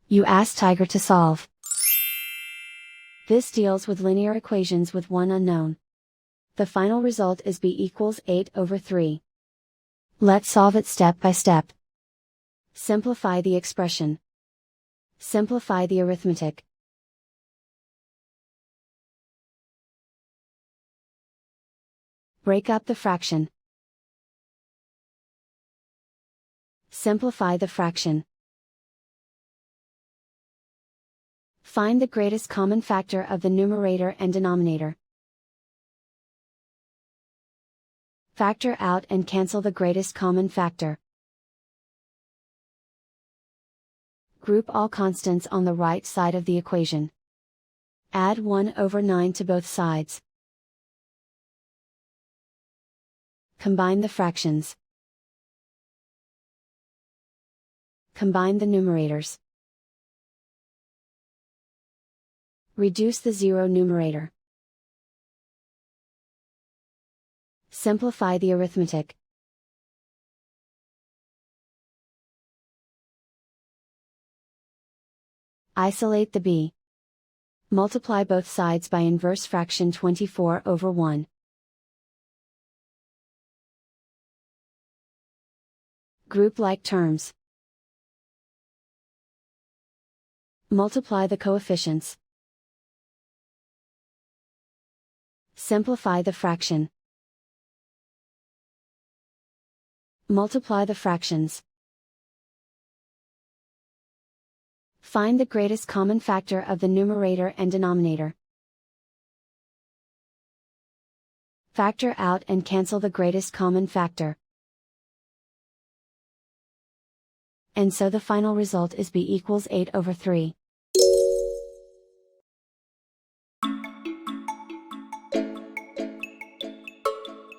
You ask Tiger to solve. This deals with linear equations with one unknown. The final result is b equals 8/3. Let's solve it step by step. Simplify the expression. Simplify the arithmetic. Break up the fraction. Simplify the fraction. Find the greatest common factor of the numerator and denominator. Factor out and cancel the greatest common factor. Group all constants on the right side of the equation. Add 1/9 to both sides. Combine the fractions. Combine the numerators. Reduce the zero numerator. Simplify the arithmetic. Isolate the b. Multiply both sides by inverse fraction 24/1. Group like terms. Multiply the coefficients. Simplify the fraction. Multiply the fractions. Find the greatest common factor of the numerator and denominator. Factor out and cancel the greatest common factor. And so the final result is b equals 8/3.